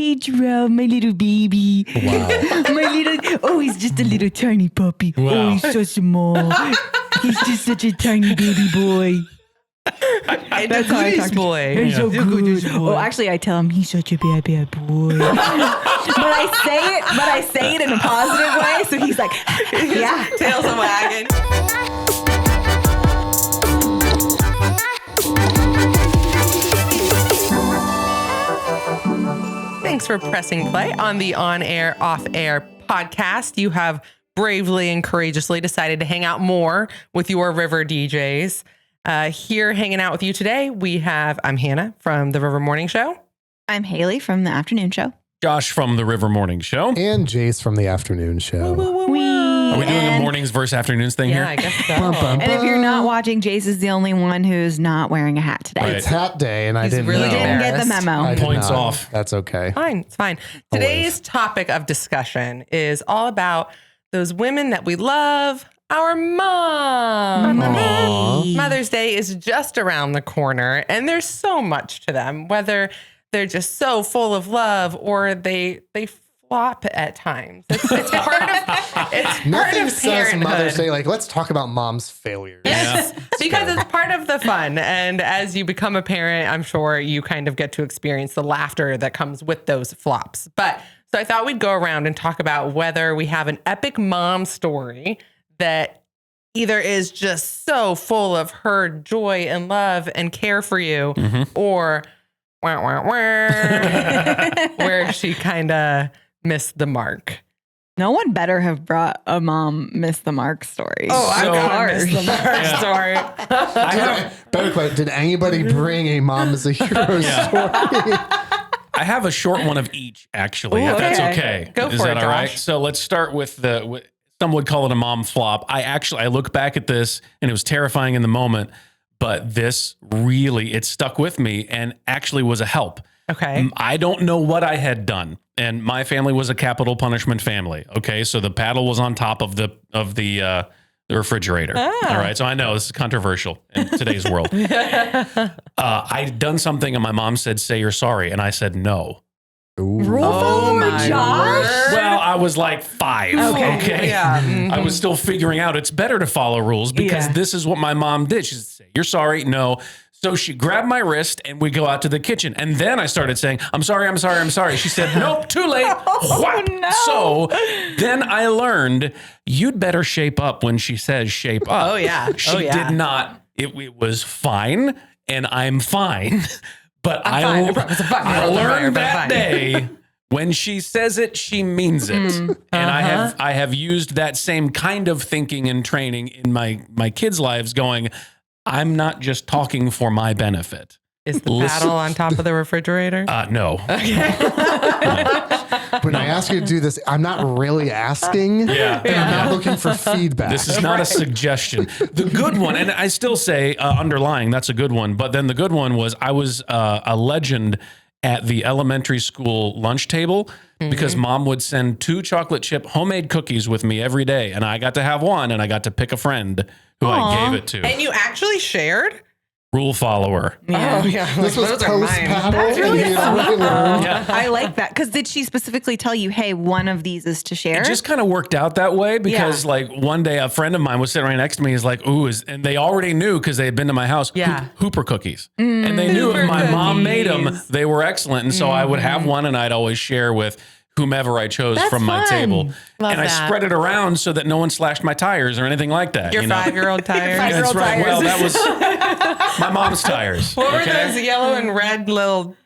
hey, Jarrell, my little baby. Wow. He's just a little tiny puppy. Wow. Oh, he's so small. He's just such a tiny baby boy. That's how I talk to boy. He's so good. Oh, actually, I tell him he's such a bad boy. but I say it in a positive way. So he's like, yeah. Tails a wagging. Thanks for pressing play on the On Air, Off Air podcast. You have bravely and courageously decided to hang out more with your River DJs. Here hanging out with you today, I'm Hannah from the River Morning Show. I'm Haley from the Afternoon Show. Josh from the River Morning Show. And Jace from the Afternoon Show. Are we doing a mornings versus afternoons thing here? I guess so. And if you're not watching, Jace is the only one who's not wearing a hat today. Right. It's hat day, and I didn't really know. Didn't get the memo. I did Points not. off. That's okay. It's fine. Today's topic of discussion is all about those women that we love, our mom. Aw. Mother's Day is just around the corner, and there's so much to them, whether they're just so full of love or they flop at times. It's part of Nothing says parenthood. Mother's Day like, let's talk about mom's failures. Yes, because it's part of the fun. And as you become a parent, I'm sure you kind of get to experience the laughter that comes with those flops. So I thought we'd go around and talk about whether we have an epic mom story that either is just so full of her joy and love and care for you, or wah, wah, wah, where she kind of missed the mark. No one better have brought a mom miss the mark story. I've got to miss the mark story. Better question, did anybody bring a mom as a hero story? I have a short one of each, actually, if that's okay. Go Is for that it, all right? Josh. So let's start with some would call it a mom flop. I look back at this and it was terrifying in the moment, but this really, it stuck with me and actually was a help. Okay. I don't know what I had done. And my family was a capital punishment family. Okay. So the paddle was on top of the refrigerator. All right. So I know this is controversial in today's world. I'd done something and my mom said, say you're sorry. And I said, no. Rule follower Josh? Well, I was like 5. Okay. Yeah. Mm-hmm. I was still figuring out it's better to follow rules because this is what my mom did. She said, you're sorry. No. So she grabbed my wrist and we go out to the kitchen. And then I started saying, I'm sorry. She said, nope, too late. Whap. no. So then I learned you'd better shape up when she says shape up. Oh, yeah. She did not. It was fine and I'm fine. But I learned that day when she says it, she means it. And I have used that same kind of thinking and training in my kids' lives going, I'm not just talking for my benefit. Is the paddle on top of the refrigerator? No. When I ask you to do this, I'm not really asking. And I'm not looking for feedback. This is not a suggestion. The good one, and I still say underlying, that's a good one. But then the good one was I was a legend at the elementary school lunch table because mom would send 2 chocolate chip homemade cookies with me every day. And I got to have one and I got to pick a friend who I gave it to. And you actually shared? Rule follower. Yeah. Oh, yeah. This was Those are mine. post-paddle. That's really and you fun. really learned. I like that. Because did she specifically tell you, hey, one of these is to share? It just kind of worked out that way because like one day a friend of mine was sitting right next to me. He's like, and they already knew because they had been to my house, Hooper cookies. And they knew if my mom made them, they were excellent. And so I would have one and I'd always share with whomever I chose from my table. Love I that. spread it around so that no one slashed my tires or anything like that. Your 5-year-old tires? That's right. Well, that was my mom's tires. What were those yellow and red little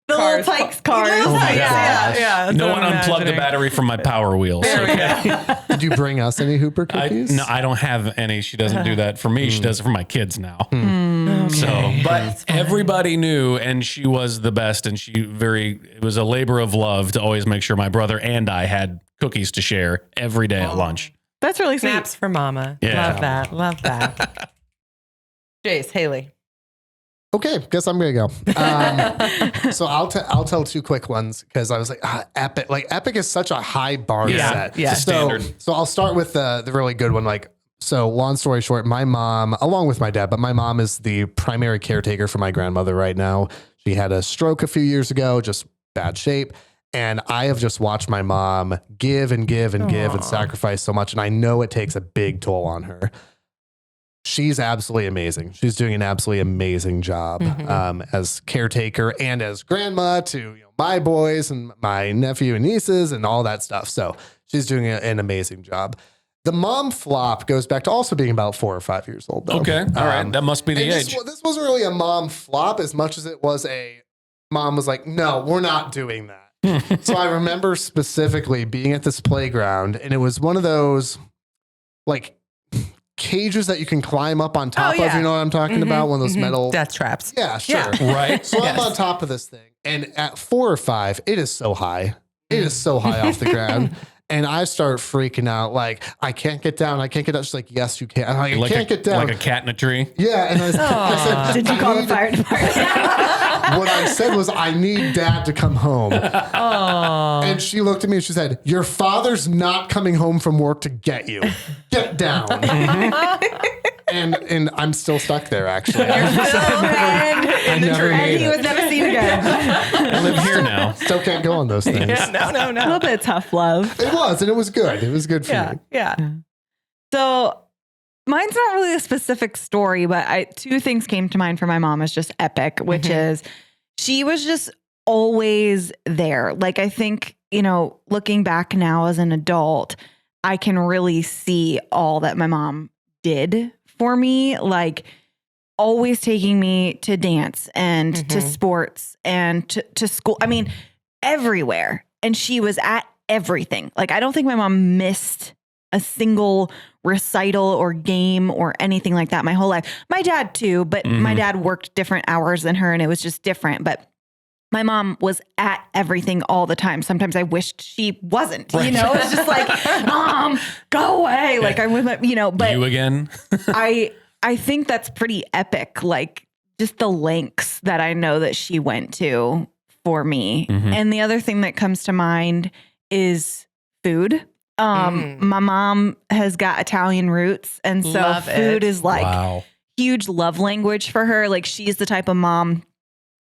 little Tykes cars. Oh my gosh. Yeah. That's No what one I'm unplugged the imagining. battery from my Power Wheels. Okay. Did you bring us any Hooper cookies? No, I don't have any. She doesn't do that for me. She does it for my kids now. Okay. So, but everybody knew, and she was the best. And it was a labor of love to always make sure my brother and I had cookies to share every day at lunch. That's really sweet. Snaps for mama. Yeah. Love that. Love that. Jace, Haley. Okay, guess I'm gonna go. So I'll tell 2 quick ones because I was like, epic. Like epic is such a high bar set. Yeah. It's a standard. So I'll start with the really good one. Like, so long story short, my mom, along with my dad, but my mom is the primary caretaker for my grandmother right now. She had a stroke a few years ago, just bad shape. And I have just watched my mom give and give and give and sacrifice so much. And I know it takes a big toll on her. She's absolutely amazing. She's doing an absolutely amazing job as caretaker and as grandma to my boys and my nephew and nieces and all that stuff. So she's doing an amazing job. The mom flop goes back to also being about 4 or 5 years old, though. Okay. All right. That must be the age. This wasn't really a mom flop as much as it was a mom was like, no, we're not doing that. So I remember specifically being at this playground, and it was one of those like cages that you can climb up on top of. You know what I'm talking about? One of those metal death traps. Yeah, sure. Yeah. Right. So I'm on top of this thing, and at 4 or 5, it is so high. It is so high off the ground. And I start freaking out, like, I can't get down. I can't get down. She's like, yes, you can. I'm like, I can't get down. Like a cat in a tree. Yeah. And I said, did you call the fire department? What I said was, I need Dad to come home. And she looked at me and she said, your father's not coming home from work to get you. Get down. And I'm still stuck there, actually. And he was never seen again. I live here now. Still can't go on those things. Yeah, no. A little bit of tough love. It was, and it was good. It was good for me. Yeah. So mine's not really a specific story, but 2 things came to mind for my mom as just epic, which is she was just always there. Like, I think, looking back now as an adult, I can really see all that my mom did for me, like always taking me to dance and to sports and to school. I mean, everywhere. And she was at everything. Like, I don't think my mom missed a single recital or game or anything like that my whole life. My dad too, but my dad worked different hours than her and it was just different. But my mom was at everything all the time. Sometimes I wished she wasn't, it's just like, Mom, go away. Like, I'm with my, but you again. I think that's pretty epic. Like, just the lengths that I know that she went to for me. And the other thing that comes to mind is food. My mom has got Italian roots. And so food is like huge love language for her. Like, she's the type of mom,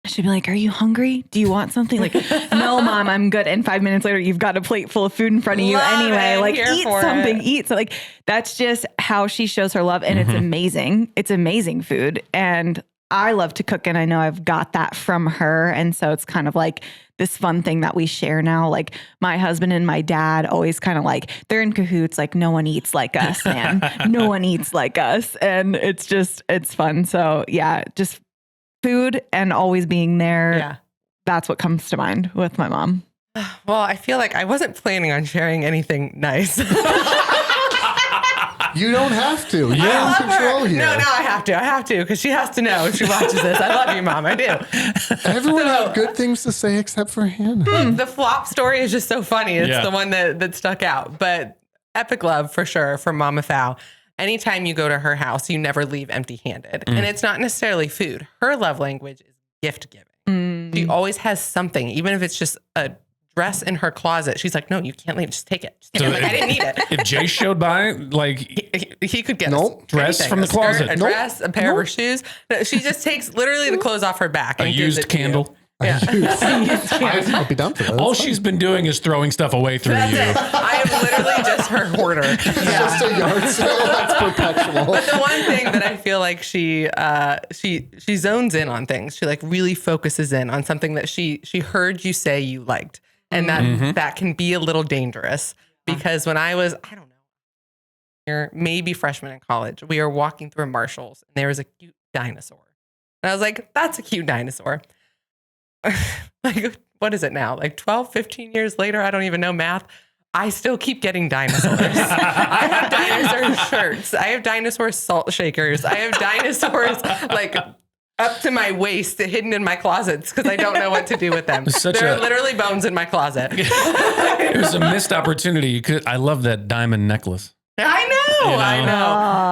she'd be like, are you hungry? Do you want something? Like, no, Mom, I'm good. And 5 minutes later, you've got a plate full of food in front of you anyway. Like, eat something, eat. So like, that's just how she shows her love. And it's amazing. It's amazing food. And I love to cook. And I know I've got that from her. And so it's kind of like this fun thing that we share now. Like, my husband and my dad always kind of like, they're in cahoots. Like, no one eats like us, man. No one eats like us. And it's fun. So yeah, just food and always being there. Yeah. That's what comes to mind with my mom. Well, I feel like I wasn't planning on sharing anything nice. You don't have to. You have control here. No, I have to because she has to know if she watches this. I love you, Mom. I do. Everyone had good things to say except for Hannah. The flop story is just so funny. It's the one that stuck out. But epic love for sure from Mama Thou. Anytime you go to her house, you never leave empty-handed. And it's not necessarily food. Her love language is gift giving. She always has something, even if it's just a dress in her closet. She's like, no, you can't leave. Just take it. Just take it. Like, I didn't need it. If Jay showed by, like, he could get dress from the closet. A dress, a pair of her shoes. No, she just takes literally the clothes off her back. And a used candle. Yeah. I'd be down for that. All she's been doing is throwing stuff away through you. I am literally just her hoarder. It's just a yard sale that's perpetual. But the one thing that I feel like she zones in on things. She like really focuses in on something that she heard you say you liked. And that can be a little dangerous because when I was, I don't know, maybe freshman in college, we were walking through Marshall's and there was a cute dinosaur. And I was like, that's a cute dinosaur. Like, what is it now? Like 12, 15 years later, I don't even know math. I still keep getting dinosaurs. I have dinosaur shirts. I have dinosaur salt shakers. I have dinosaurs like up to my waist hidden in my closets because I don't know what to do with them. There are literally bones in my closet. It was a missed opportunity. I love that diamond necklace. I know.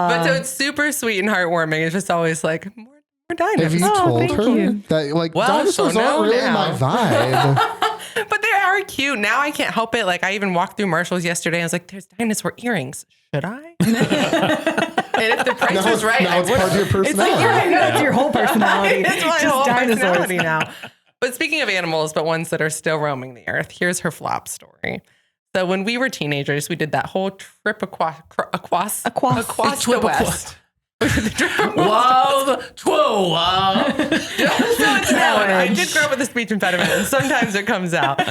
But so it's super sweet and heartwarming. It's just always like, more dinosaurs. Have you told her that, like, dinosaurs aren't really my vibe? But they are cute. Now I can't help it. Like, I even walked through Marshall's yesterday and I was like, there's dinosaur earrings. Should I? And if the price was right, now it's part of your personality. It's like, it's your whole personality. It's my whole personality now. But speaking of animals, but ones that are still roaming the earth, here's her flop story. So when we were teenagers, we did that whole trip across the West. Wow, wow. So it's known. I did grow up with a speech impediment, and sometimes it comes out.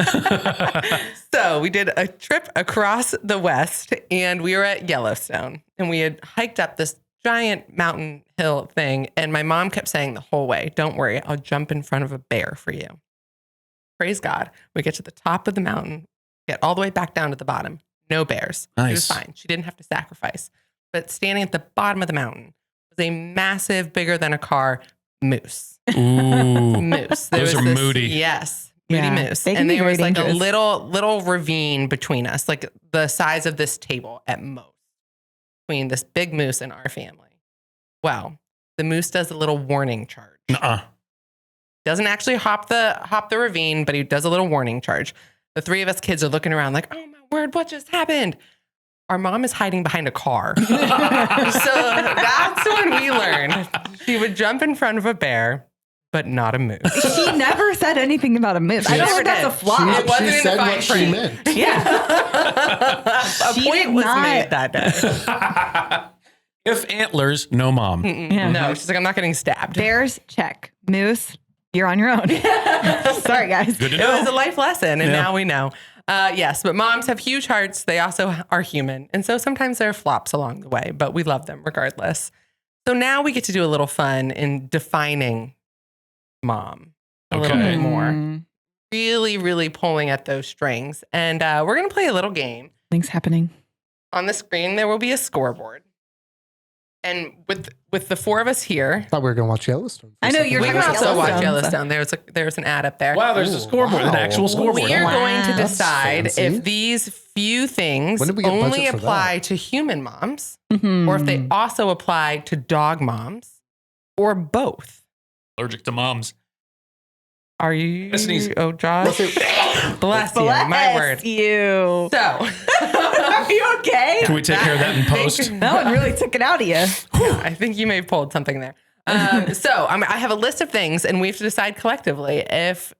So we did a trip across the West, and we were at Yellowstone, and we had hiked up this giant mountain hill thing, and my mom kept saying the whole way, "Don't worry, I'll jump in front of a bear for you." Praise God. We get to the top of the mountain, get all the way back down to the bottom. No bears. Nice. She was fine. She didn't have to sacrifice. But standing at the bottom of the mountain was a massive, bigger than a car moose. Ooh. Moose. Those are moody. Yes. Yeah, Moody moose. they can And be there very was like dangerous. a little ravine between us, like the size of this table at most, between this big moose and our family. Well, the moose does a little warning charge. Nuh-uh. Doesn't actually hop the ravine, but he does a little warning charge. The three of us kids are looking around like, "Oh my word, what just happened?" Our mom is hiding behind a car. So that's when we learned she would jump in front of a bear, but not a moose. She never said anything about a moose. I don't never think that's a did. flop. It wasn't in the said fine what she print. meant. Yeah. A She point did was not- made that day. If antlers, no mom. Yeah. No, she's like, "I'm not getting stabbed." Bears, check. Moose, you're on your own. Sorry, guys. Good to It was know. a life lesson, and Yeah. now we know. Yes, but moms have huge hearts. They also are human. And so sometimes there are flops along the way, but we love them regardless. So now we get to do a little fun in defining mom a little Okay. bit more. Mm, Really, really pulling at those strings. And we're going to play a little game. things happening. On the screen, there will be a scoreboard. And with the four of us here, Thought we were going to watch Yellowstone. for I know, something. you're we can talking also watch Yellowstone, Yellowstone. There's an ad up there. Wow, there's a Ooh, scoreboard, an wow. actual scoreboard. We are going to Wow. That's decide fancy. if these few things When did we get only budget for apply to human moms Mhm. or if they also apply to dog moms or both. Allergic to moms. Are you? That's an easy- Oh, Josh. Bless you. My word. you. So, Are you okay? Can we take care of that in post? That one really took it out of you. I think you may have pulled something there. So I have a list of things, and we have to decide collectively if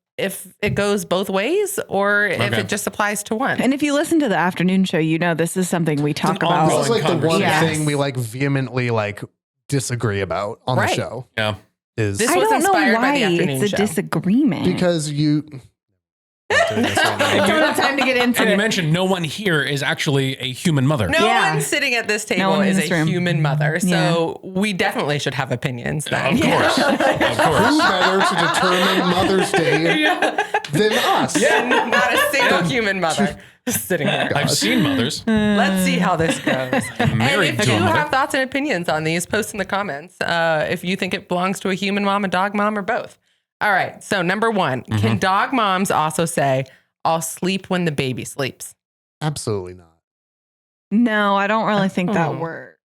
it goes both ways or if Okay. it just applies to one. And if you listen to the afternoon show, you know this is something we talk an about. This is like the one conversation. thing we like vehemently like disagree about on Right. the show Yeah. is This I was don't know inspired by why the afternoon it's a show. disagreement. because you. I don't have time to get into And you it. mentioned no one here is actually a human mother. No Yeah. one sitting at this No table one in is this a room. human mother. So Yeah. we definitely should have opinions then. Of course. Of course. Who better to determine Mother's Day than us? Not a single human mother sitting here. I've seen mothers. Let's see how this goes. And Married if to you a mother. have thoughts and opinions on these, post in the comments if you think it belongs to a human mom, a dog mom, or both. All right. So number one, can dog moms also say, "I'll sleep when the baby sleeps"? Absolutely not. No, I don't really think that Oh. works.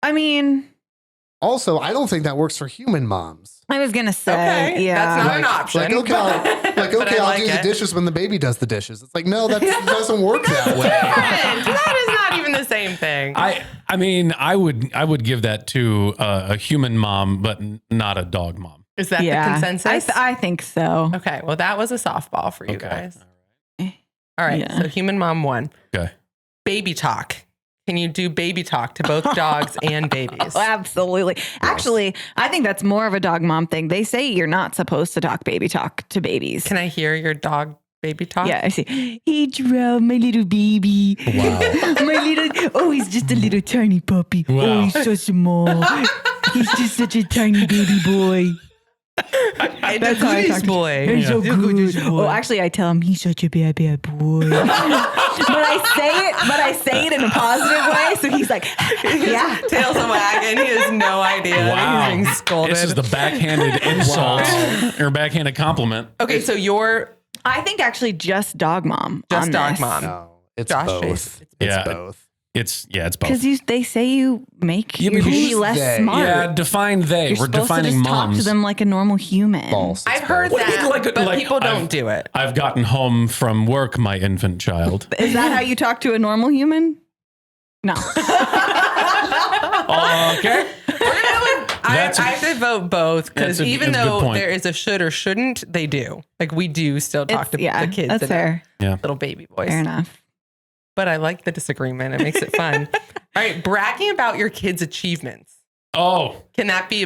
I mean, Also, I don't think that works for human moms. I was gonna say, Okay, yeah. that's not an option. Like, okay, But I I'll like do the it. dishes when the baby does the dishes. It's like, no, that doesn't work that way. Different. That is not even the same thing. I mean, I would give that to a human mom, but not a dog mom. Is that yeah. the consensus? I think so. Okay, well, that was a softball for you Okay. guys. All right, Yeah. so human mom one. Okay. Baby talk. Can you do baby talk to both dogs and babies? Oh, absolutely. Actually, I think that's more of a dog mom thing. They say you're not supposed to talk baby talk to babies. Can I hear your dog baby talk? Yeah, I see. Hey, Gerald, my little baby. Wow. My little, oh, he's just a little tiny puppy. Wow. Oh, he's so small. He's just such a tiny baby boy. That's how I goodies talk. boy. He's so The goodies good. boy. Oh, actually, I tell him he's such a bad boy. but I say it in a positive way. So he's like, yeah. Tails a wagging. He has no idea that Wow. he's being scolded. This is the backhanded insult or backhanded compliment. Okay, so you're I think actually just dog mom. just dog mom. No, it's Josh both. Chase. It's Yeah. both. It's both. Because they say you make Yeah, your but baby who's less they? smart. Yeah, define they. You're We're supposed defining to just moms. talk to them like a normal human. False. It's I've heard What do you that, mean, like- but like people don't I've- do it. I've gotten home from work, my infant child. Is that how you talk to a normal human? No. Okay. I That's- have to vote vote both because That's a even good though point. there is a should or shouldn't, they do. Like we do still talk to the kids. That's in fair. Yeah. Little baby voice. Fair enough. But I like the disagreement. It makes it fun. All right. Bragging about your kids' achievements. Oh, Can that be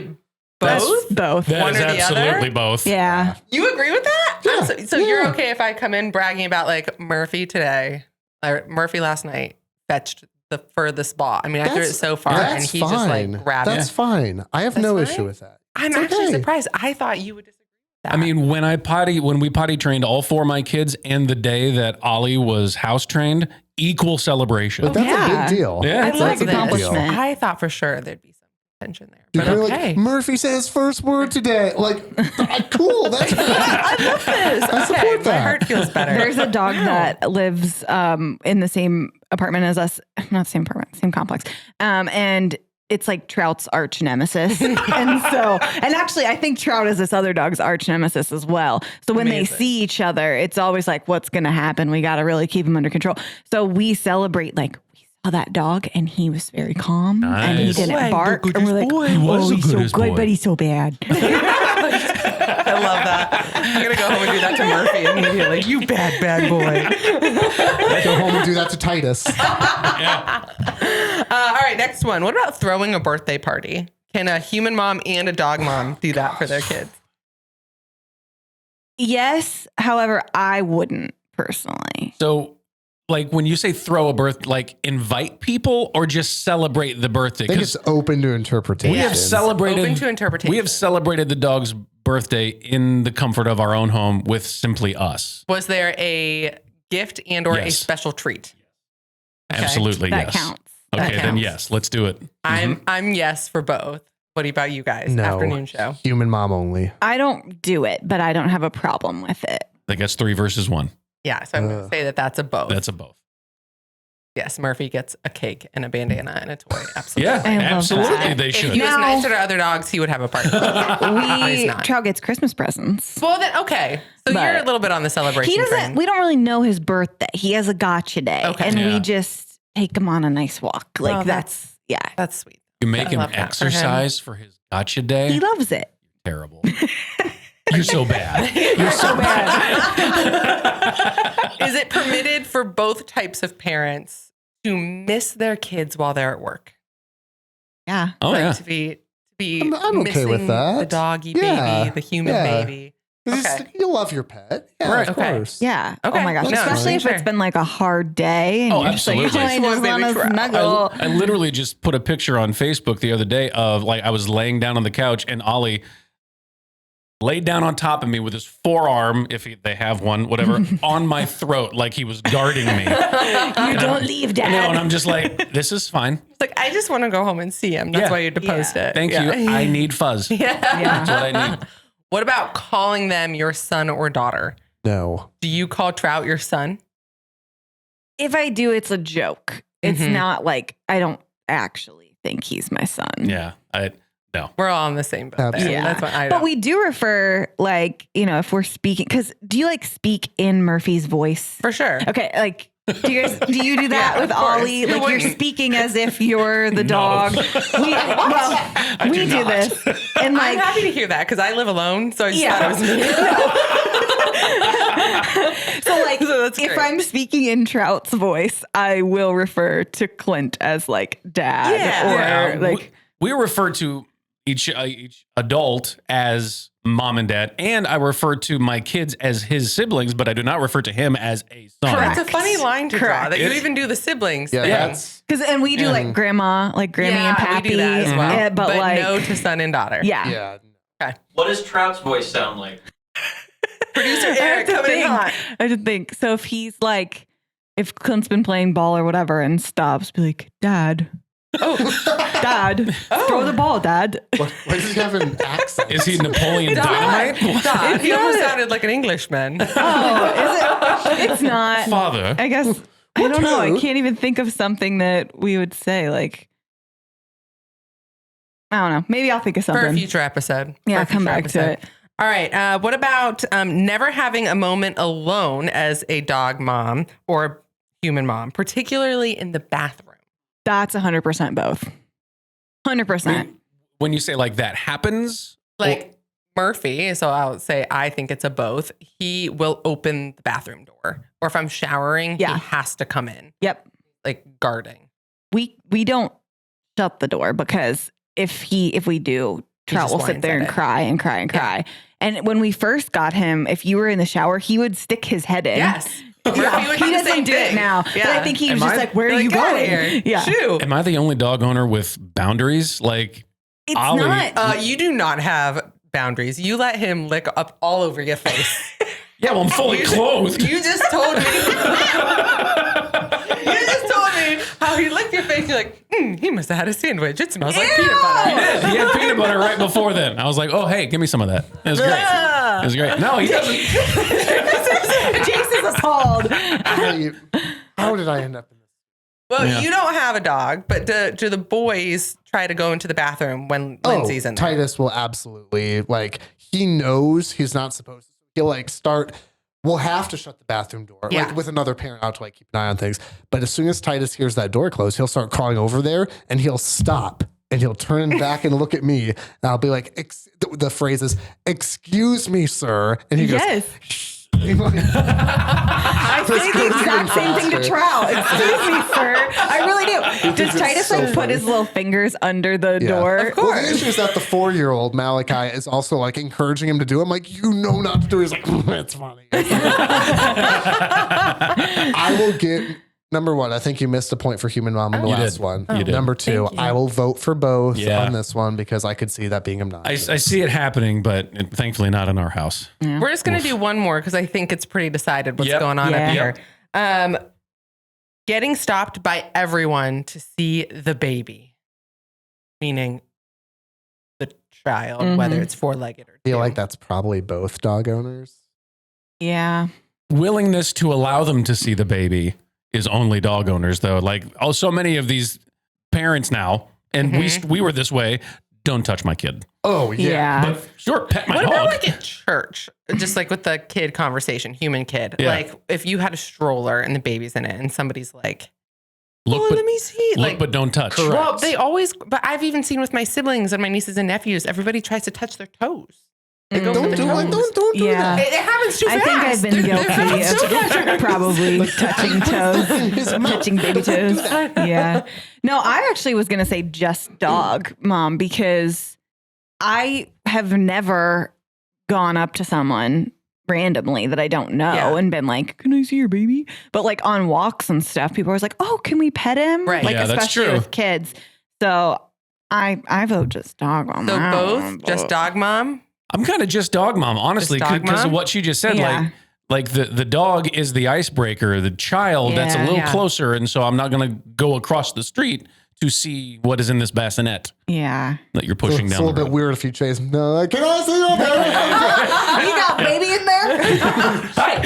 That's- both? Both. that One is or the other? absolutely both. Yeah. You agree with that? Yeah, So you're okay if I come in bragging about like Murphy today, or Murphy last night fetched the furthest ball. I mean, I threw it so far and That's he just fine. like grabbed That's it. fine. I have That's no fine? issue with that. I'm It's actually okay. surprised. I thought you would disagree with that. I mean, when we potty trained all 4 of my kids and the day that Ollie was house trained, equal celebration. But that's Yeah. a big deal. Yeah. I It's like like this. accomplishment. I thought for sure there'd be some tension there. You're But like, okay. Murphy says first word today. Like, cool. That's I love this. I support Okay, my that. heart feels better. There's a dog that lives in the same apartment as us, not same apartment, same complex. And it's like Trout's arch nemesis. and actually I think Trout is this other dog's arch nemesis as well. So when Amazing. they see each other, it's always like, what's going to happen? We got to really keep him under control. So we celebrate like, we saw that dog and he was very calm and he Nice. didn't Boy, bark. the And we're like, goodest boy. He was oh, the he's so goodest good, boy. but he's so bad. I love that. I'm gonna go home and do that to Murphy immediately. You bad boy. Go home and do that to Titus. All right, next one. What about throwing a birthday party? Can a human mom and a dog mom do that for their kids? Yes. However, I wouldn't personally. So, like when you say throw a birth, like invite people or just celebrate the birthday? I think it's open to interpretation. we have celebrated. Open to interpretation. We have celebrated the dog's birthday in the comfort of our own home with simply us. Was there a gift and or a Yes. special treat? Okay. Absolutely, That yes. counts. That Okay, then counts. yes, let's do it. I'm yes for both. What about you guys? No. Afternoon show. Human mom only. I don't do it, but I don't have a problem with it. I guess 3 versus 1. Yeah, so I'm gonna say that that's a both. That's a both. Yes, Murphy gets a cake and a bandana and a toy. Absolutely. Yeah, I love absolutely. that. They If should. he was Now- nicer to other dogs, he would have a party. No, he's not. Trout gets Christmas presents. Well, then, okay. So But you're a little bit on the celebration He doesn't. train. We don't really know his birthday. He has a gotcha day, Okay. and Yeah. we just take him on a nice walk. Like Well, that's yeah. That's sweet. You make I him love that for him. exercise for his gotcha day. He loves it. Terrible. You're so bad. You're so bad. Is it permitted for both types of parents to miss their kids while they're at work? Yeah. Oh Like yeah. to be I'm okay missing with that. the doggy Yeah. baby, the human Yeah. baby. 'Cause Okay. you love your pet. Yeah, Right. of Okay. course. Yeah. Okay. Oh my gosh. No, Especially if sure. it's been like a hard day. And Oh, you're just like, absolutely. I Just just want want to baby Trout. snuggle. I literally just put a picture on Facebook the other day of like I was laying down on the couch and Ollie laid down on top of me with his forearm, if they have one, whatever, on my throat like he was guarding me. You don't leave, Dad. And I'm just like, this is fine. It's like, I just want to go home and see him. That's Yeah. why you had to post it. Thank you. I need fuzz. That's what I need. What about calling them your son or daughter? No. Do you call Trout your son? If I do, it's a joke. It's Mhm. not like I don't actually think he's my son. Yeah. No. We're all on the same boat there. Absolutely. That's what I But don't. we do refer, like, you know, if we're speaking, because do you like speak in Murphy's voice? For sure. Okay, like, do you do that Yeah, with of course. Ollie? Who Like, you're wouldn't? speaking as if you're the No. dog. We do do not. this, and I'm like, happy to hear that because I live alone. So I just Yeah. thought it was me. so like, So that's if great. I'm speaking in Trout's voice, I will refer to Clint as like dad, Yeah. or like. we refer to each adult as mom and dad, and I refer to my kids as his siblings, but I do not refer to him as a son. Correct. It's a funny line to draw Correct. that you It's- even do the siblings. Yeah, thing. that's And we do like grandma, like Grammy and Pappy. we do that as well. Yeah, but like, no to son and daughter. yeah. yeah. What does Trout's voice sound like? Producer I have Eric to coming in think. hot. I have to think. So if he's like, if Clint's been playing ball or whatever and stops, be like, Dad, Oh, Dad, throw the ball, Dad. Why does he have an accent? Is he Napoleon Dynamite? God, he almost not. sounded like an Englishman. Oh, is it? It's not. Father. I guess I don't know. I What? can't even think of something that we would say. Like, I don't know. Maybe I'll think of For a something. future episode. Yeah, For a come future back to episode. it. All right. What about never having a moment alone as a dog mom or human mom, particularly in the bathroom? That's 100% both. 100%. when you say like that happens, Like Murphy, so I'll say I think it's a both. He will open the bathroom door. Or if I'm showering, Yeah. he has to come in. Yep. Like guarding. We don't shut the door because if we do, He Trout just will sit whines there at and it. cry and cry and cry. And when we first got him, if you were in the shower, he would stick his head in. Yes. Murphy Yeah, would he do the doesn't same do it thing. now. But I think he was Am just I- like, where are you Get outta going? here. Yeah. Shoo. am I the only dog owner with boundaries? Like, It's Ollie- not. You do not have boundaries. You let him lick up all over your face. yeah, well, I'm fully clothed. You just told me. You just told me how he licked your face. You're like, he must have had a sandwich. It smells like peanut butter. He had peanut butter right before then. I was like, oh, hey, give me some of that. It was great. It was great. No, he doesn't. Jason's appalled. How did I end up in this? Well, Yeah. you don't have a dog, but do the boys try to go into the bathroom when Lindsay's in there? Titus will absolutely, like, he knows he's not supposed to. He'll like we'll have to shut the bathroom door, Yeah. like with another parent out to like keep an eye on things. But as soon as Titus hears that door close, he'll start crawling over there and he'll stop and he'll turn back and look at me. And I'll be like, the phrase is, "Excuse me, sir." And he goes, Yes. "Shh." I say the exact same thing to faster. Trout. Excuse me, sir. I really do. Does it's Titus so like put funny. his little fingers under the door? Of course. Well, the issue is that the 4-year-old Malachi is also like encouraging him to do it. I'm like, you know not to do it. He's like, it's funny. I will get number one. I think you missed a point for Human Mom in the You last did. one. You did. Number two, I will vote for both Yeah. on this one because I could see that being I obnoxious. see it happening, but thankfully not in our house. We're just going to do one more because I think it's pretty decided what's Yep. going on Yeah. up here. Getting stopped by everyone to see the baby, meaning the child, whether it's 4-legged or I feel two. like that's probably both dog owners. Yeah. Willingness to allow them to see the baby is only dog owners, though. Like, so many of these parents now, and we were this way. Don't touch my kid. Oh, yeah. Yeah. But sure, pet my What dog. about like at church? Just like with the kid conversation, human kid. Yeah. Like if you had a stroller and the baby's in it and somebody's like, Look, oh, but, let me see. look, Like, but don't touch. Correct. well, they always, but I've even seen with my siblings and my nieces and nephews, everybody tries to touch their toes. They go for Don't the do it. toes. Don't do Yeah. that. It happens too I fast. think I've been guilty of probably touching toes, touching baby toes. Yeah. No, I actually was going to say just dog, Mom, because I have never gone up to someone randomly that I don't know Yeah. and been like, can I see your baby? But like on walks and stuff, people are always like, oh, can we pet him? Right. Like, Yeah, that's especially true. with kids. So I vote just dog on So that both, one, just but- dog mom. I'm kind of just dog mom, honestly, Just dog because of mom? what she just said. Yeah. Like the dog is the icebreaker. The child, that's a Yeah. little Yeah. closer. And so I'm not going to go across the street to see what is in this bassinet Yeah. that you're pushing It's a down the little bit road. weird if you chase. No, like, can I see your baby? You got baby in there? Hi.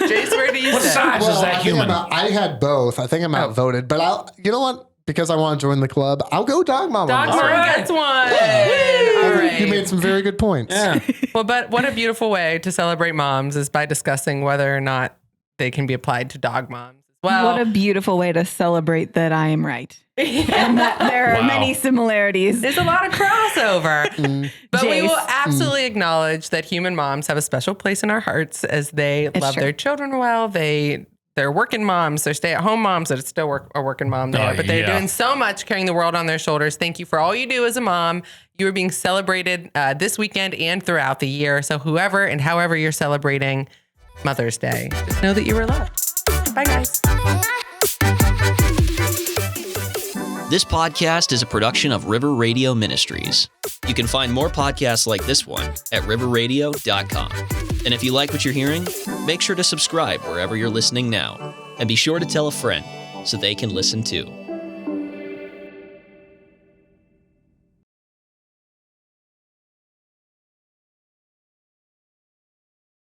Jace, where do you What sit? size is Well, that I think human? I had both. I think I'm outvoted, but you know what? Because I want to join the club, I'll go dog mom. Dog on this mom one. gets one. All I think right. You made some very good points. Yeah. Well, but what a beautiful way to celebrate moms is by discussing whether or not they can be applied to dog moms as well. What a beautiful way to celebrate that I am right. And that there are Wow. many similarities. There's a lot of crossover. But we will Jace. absolutely acknowledge that human moms have a special place in our hearts as they love true. their children well. They're working moms, they're stay-at-home moms that still are working mom there, but they're yeah. doing so much, carrying the world on their shoulders. Thank you for all you do as a mom. You are being celebrated this weekend and throughout the year. So whoever and however you're celebrating Mother's Day, just know that you were loved. Bye, guys. This podcast is a production of River Radio Ministries. You can find more podcasts like this one at riverradio.com. And if you like what you're hearing, make sure to subscribe wherever you're listening now. And be sure to tell a friend so they can listen too.